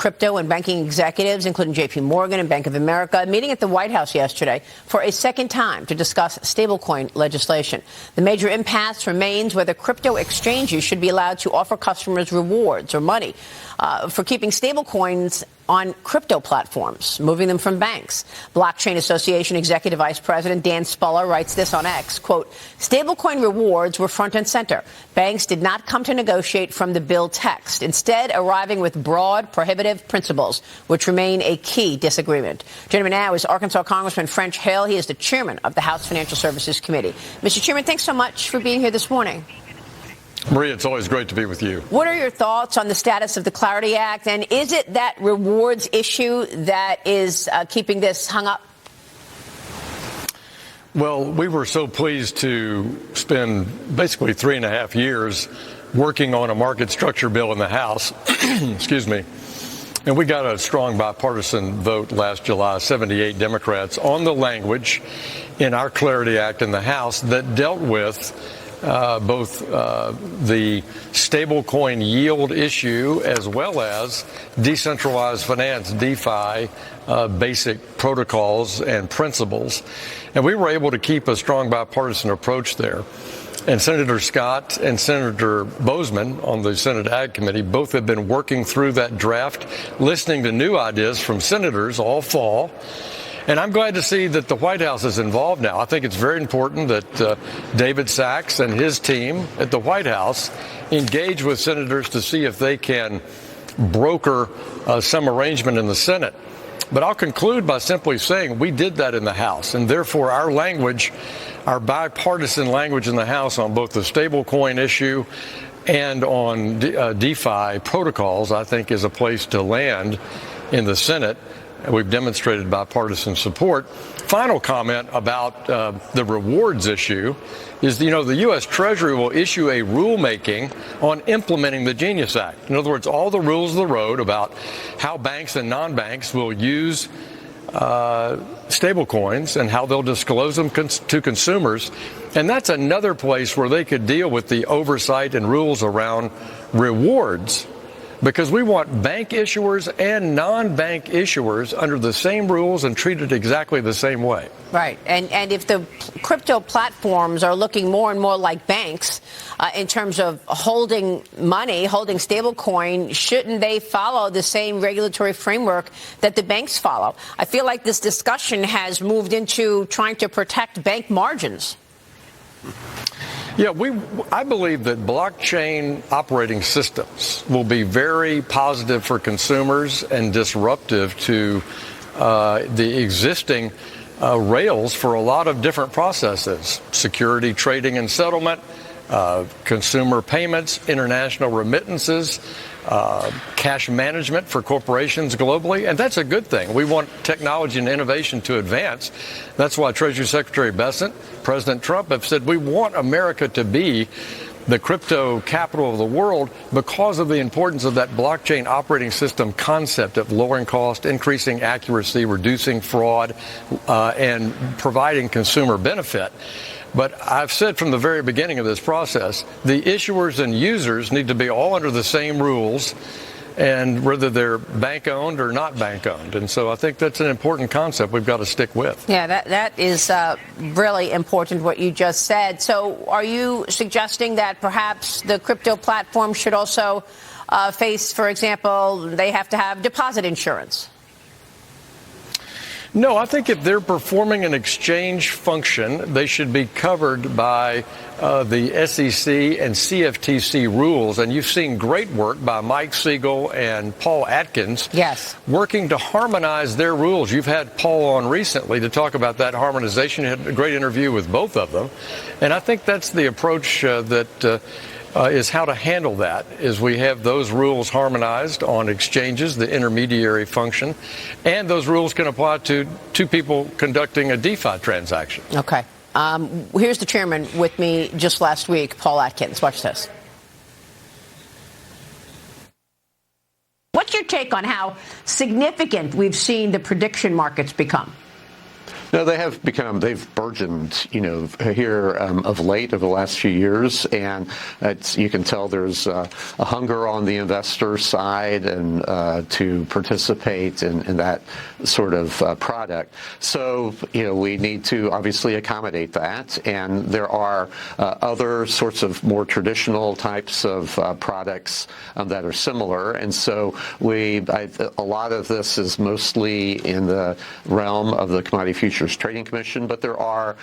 Crypto and banking executives, including J.P. Morgan and Bank of America, meeting at the White House yesterday for a second time to discuss stablecoin legislation. The major impasse remains whether crypto exchanges should be allowed to offer customers rewards or money for keeping stablecoins on crypto platforms, moving them from banks. Blockchain Association Executive Vice President Dan Spuller writes this on X, quote, stablecoin rewards were front and center. Banks did not come to negotiate from the bill text, instead arriving with broad prohibitive principles, which remain a key disagreement. Joining me now is Arkansas Congressman French Hill. He is the chairman of the House Financial Services Committee. Mr. Chairman, thanks so much for being here this morning. Maria, it's always great to be with you. What are your thoughts on the status of the Clarity Act, and is it that rewards issue that is keeping this hung up? Well, we were so pleased to spend basically 3.5 years working on a market structure bill in the House. Excuse me. And we got a strong bipartisan vote last July, 78 Democrats, on the language in our Clarity Act in the House that dealt with both the stablecoin yield issue as well as decentralized finance, DeFi, basic protocols and principles. And we were able to keep a strong bipartisan approach there. And Senator Scott and Senator Bozeman on the Senate Ag Committee both have been working through that draft, listening to new ideas from senators all fall. And I'm glad to see that the White House is involved now. I think it's very important that David Sachs and his team at the White House engage with senators to see if they can broker some arrangement in the Senate. But I'll conclude by simply saying we did that in the House, and therefore our language, our bipartisan language in the House on both the stablecoin issue and on DeFi protocols, I think is a place to land in the Senate. We've demonstrated bipartisan support. Final comment about the rewards issue is, the U.S. Treasury will issue a rulemaking on implementing the Genius Act. In other words, all the rules of the road about how banks and non-banks will use stablecoins and how they'll disclose them to consumers. And that's another place where they could deal with the oversight and rules around rewards, because we want bank issuers and non-bank issuers under the same rules and treated exactly the same way. Right. And if the crypto platforms are looking more and more like banks in terms of holding money, holding stablecoin, shouldn't they follow the same regulatory framework that the banks follow? I feel like this discussion has moved into trying to protect bank margins. Yeah, I believe that blockchain operating systems will be very positive for consumers and disruptive to the existing rails for a lot of different processes: security, trading and settlement, consumer payments, international remittances, cash management for corporations globally. And that's a good thing. We want technology and innovation to advance. That's why Treasury Secretary Bessent, President Trump have said we want America to be the crypto capital of the world because of the importance of that blockchain operating system concept of lowering cost, increasing accuracy, reducing fraud, and providing consumer benefit. But I've said from the very beginning of this process, the issuers and users need to be all under the same rules, and whether they're bank-owned or not bank-owned. And so I think that's an important concept we've got to stick with. Yeah, that is really important, what you just said. So are you suggesting that perhaps the crypto platform should also face, for example, they have to have deposit insurance? No, I think if they're performing an exchange function, they should be covered by the SEC and CFTC rules. And you've seen great work by Mike Siegel and Paul Atkins, yes, working to harmonize their rules. You've had Paul on recently to talk about that harmonization. You had a great interview with both of them. And I think that's the approach that is how to handle that, is we have those rules harmonized on exchanges, the intermediary function, and those rules can apply to two people conducting a DeFi transaction. Okay. Here's the chairman with me just last week, Paul Atkins. Watch this. What's your take on how significant we've seen the prediction markets become? No, they've burgeoned, here of late over the last few years, and you can tell there's a hunger on the investor side and to participate in that sort of product. So, we need to obviously accommodate that, and there are other sorts of more traditional types of products that are similar, and so a lot of this is mostly in the realm of the Commodity Futures Trading Commission, but there are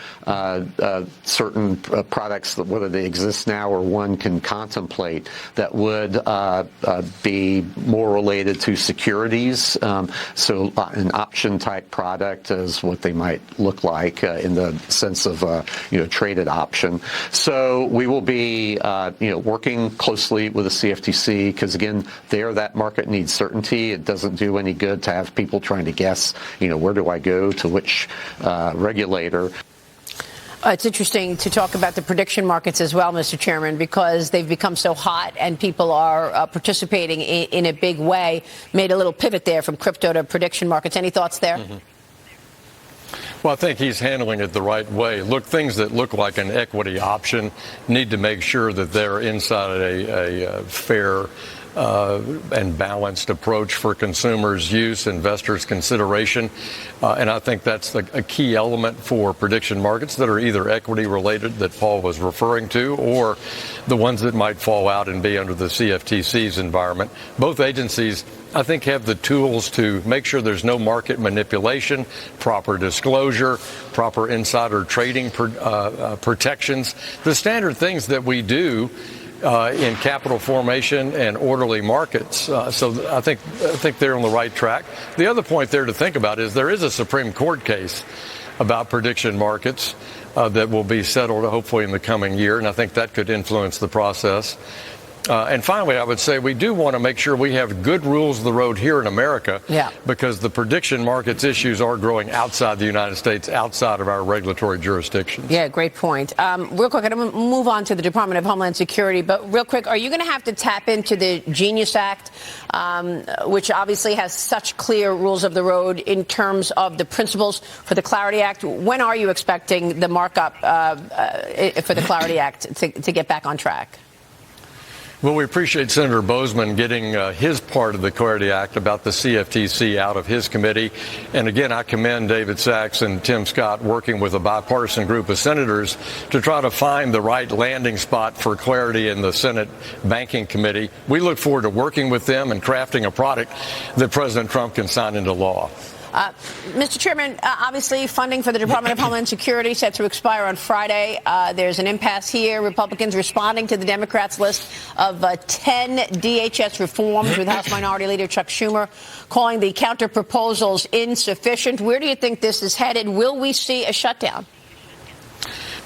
certain products that, whether they exist now or one can contemplate, that would be more related to securities. So an option type product is what they might look like in the sense of traded option. So we will be working closely with the CFTC because, again, that market needs certainty. It doesn't do any good to have people trying to guess, where do I go to which regulator. It's interesting to talk about the prediction markets as well, Mr. Chairman, because they've become so hot and people are participating in a big way. Made a little pivot there from crypto to prediction markets. Any thoughts there? Mm-hmm. Well, I think he's handling it the right way. Look, things that look like an equity option need to make sure that they're inside a fair and balanced approach for consumers' use, investors' consideration. And I think that's a key element for prediction markets that are either equity related that Paul was referring to, or the ones that might fall out and be under the CFTC's environment. Both agencies, I think, have the tools to make sure there's no market manipulation, proper disclosure, proper insider trading protections, the standard things that we do in capital formation and orderly markets. So I think they're on the right track. The other point there to think about is there is a Supreme Court case about prediction markets that will be settled hopefully in the coming year, and I think that could influence the process. And finally, I would say we do want to make sure we have good rules of the road here in America, because the prediction markets issues are growing outside the United States, outside of our regulatory jurisdictions. Yeah, great point. Real quick, I'm going to move on to the Department of Homeland Security, but real quick, are you going to have to tap into the Genius Act, which obviously has such clear rules of the road in terms of the principles for the Clarity Act? When are you expecting the markup for the Clarity Act to get back on track? Well, we appreciate Senator Boozman getting his part of the Clarity Act about the CFTC out of his committee. And again, I commend David Sachs and Tim Scott working with a bipartisan group of senators to try to find the right landing spot for clarity in the Senate Banking Committee. We look forward to working with them and crafting a product that President Trump can sign into law. Mr. Chairman, obviously funding for the Department of Homeland Security set to expire on Friday. There's an impasse here. Republicans responding to the Democrats' list of 10 DHS reforms, with House Minority Leader Chuck Schumer calling the counter proposals insufficient. Where do you think this is headed? Will we see a shutdown?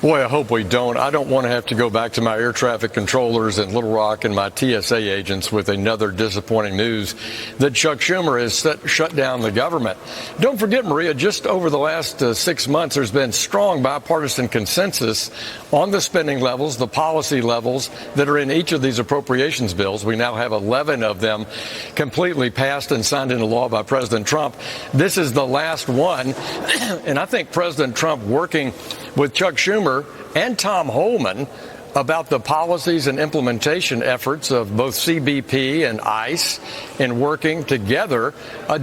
Boy, I hope we don't. I don't want to have to go back to my air traffic controllers in Little Rock and my TSA agents with another disappointing news that Chuck Schumer has shut down the government. Don't forget, Maria, just over the last 6 months, there's been strong bipartisan consensus on the spending levels, the policy levels that are in each of these appropriations bills. We now have 11 of them completely passed and signed into law by President Trump. This is the last one. And I think President Trump, working with Chuck Schumer and Tom Homan about the policies and implementation efforts of both CBP and ICE in working together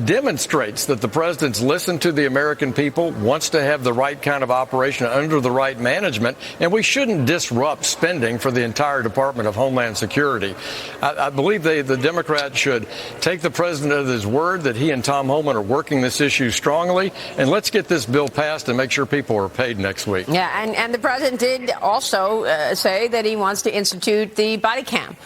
demonstrates that the president's listened to the American people, wants to have the right kind of operation under the right management, and we shouldn't disrupt spending for the entire Department of Homeland Security. I believe the Democrats should take the president at his word that he and Tom Homan are working this issue strongly, and let's get this bill passed and make sure people are paid next week. Yeah, and the president did also say that he wants to institute the body cam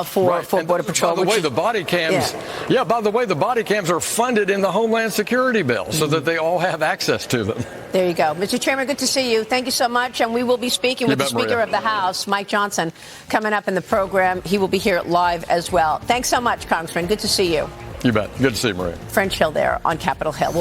for Border Patrol. By the way, the body cams, by the way, the body cams are funded in the Homeland Security bill so that they all have access to them. There you go. Mr. Chairman, good to see you. Thank you so much. And we will be speaking with the Speaker of the House, Mike Johnson, coming up in the program. He will be here live as well. Thanks so much, Congressman. Good to see you. You bet. Good to see you, Maria. French Hill there on Capitol Hill.